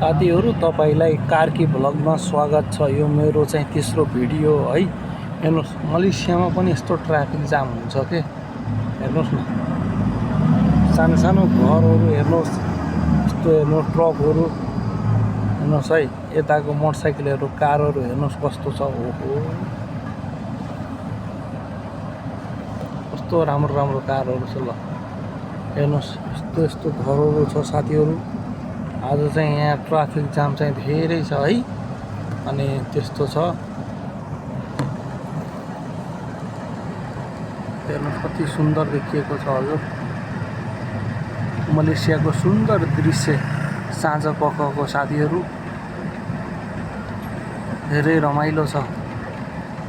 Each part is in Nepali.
साथीहरु तपाईलाई कार्की भ्लगमा स्वागत छ। यो मेरो चाहिँ तेस्रो भिडियो है। हेर्नुस् मलेसियामा पनि यस्तो ट्राफिक जाम हुन्छ के। हेर्नुस् न सानो सानो घरहरु हेर्नुस्, यस्तो हेर्नु ट्रकहरु हेर्नुस् है, यताको मोटरसाइकलहरु कारहरु हेर्नुस् कस्तो छ। ओहो कस्तो राम्रो राम्रो कारहरु छ। ल हेर्नुस् यस्तो यस्तो घरहरु छ साथीहरु। आज चाहिँ यहाँ ट्राफिक जाम चाहिँ धेरै छ है। अनि त्यस्तो छ। हेर्नुस् कति सुन्दर देखिएको छ हजुर। मलेसियाको सुन्दर दृश्य साँझ पखको साथीहरु। धेरै रमाइलो छ।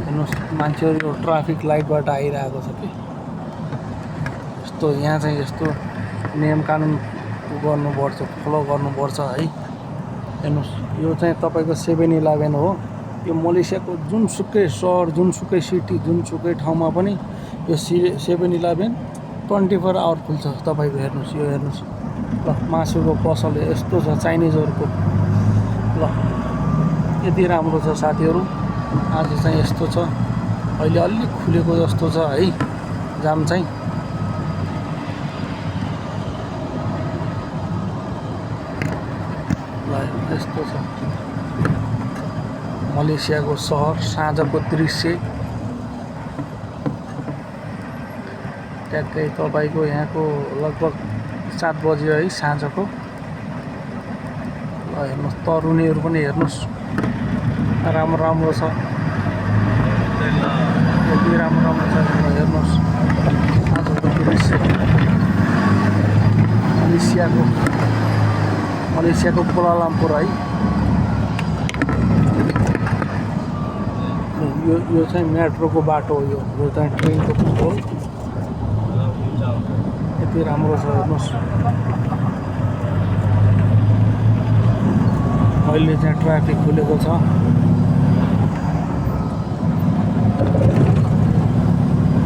हेर्नुस् मान्छेहरु यो ट्राफिक लाइटबाट आइरहेको छ के। यस्तो यहाँ चाहिँ यस्तो नियम कानुन गर्नुपर्छ, फलो गर्नुपर्छ है। हेर्नुस् यो चाहिँ तपाईको 7-11 हो। यो मलेसियाको जुनसुकै सहर, जुनसुकै सिटी, जुनसुकै ठाउँमा पनि यो 7-11 24 आवर खुल्छ तपाईको। हेर्नुस् यो हेर्नुस् ल, मासुको पसल यस्तो छ चाइनिजहरुको। ल यति राम्रो छ साथीहरु। आज चाहिँ यस्तो छ। अहिले अलि खुलेको जस्तो छ है जाम चाहिँ। यस्तो छ मलेसियाको सहर साँझको दृश्य। ट्याक्कै तपाईको यहाँको लगभग 7 बज्यो है साँझको। ल हेर्नुस् तरुनीहरु पनि हेर्नुस् राम्रो राम्रो छ। यति राम्रो राम्रो छ हेर्नुस् साँझको दृश्य। मलेसियाको कुआलालम्पुर है। यो चाहिँ मेट्रोको बाटो हो। यो चाहिँ ट्रेनको बाटो हो। यति राम्रो छ हेर्नुस्। अहिले चाहिँ ट्राफिक खुलेको छ।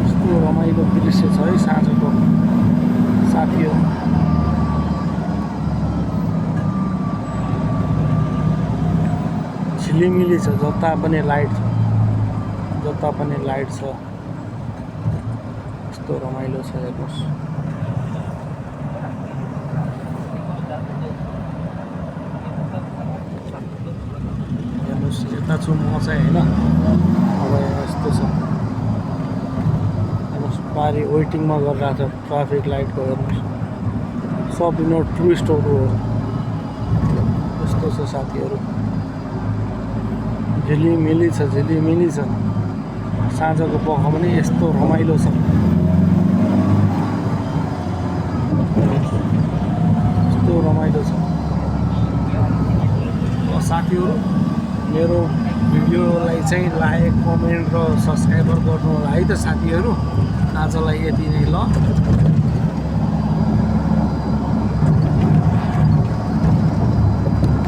यस्तो रमाइलो दृश्य छ है साँझको साथीहरु। झिलिमिली छ, जता पनि लाइट छ, जता पनि लाइट छ। यस्तो रमाइलो छ हेर्नुस्। हेर्नुस् यता छु म चाहिँ हैन। अब यस्तो छ हेर्नुस्, पारी वेटिङमा गरिरहेको छ ट्राफिक लाइटको। हेर्नुस् सब यिनीहरू टुरिस्टहरु हो। यस्तो छ साथीहरु। झिलिमिली छ, झिलिमिली छ। साँझको पख पनि यस्तो रमाइलो छ। यस्तो रमाइलो छ। साथीहरु मेरो भिडियोलाई चाहिँ लाइक, कमेन्ट र सब्स्क्राइब गर्नु होला है त साथीहरु। आजलाई यति नै ल।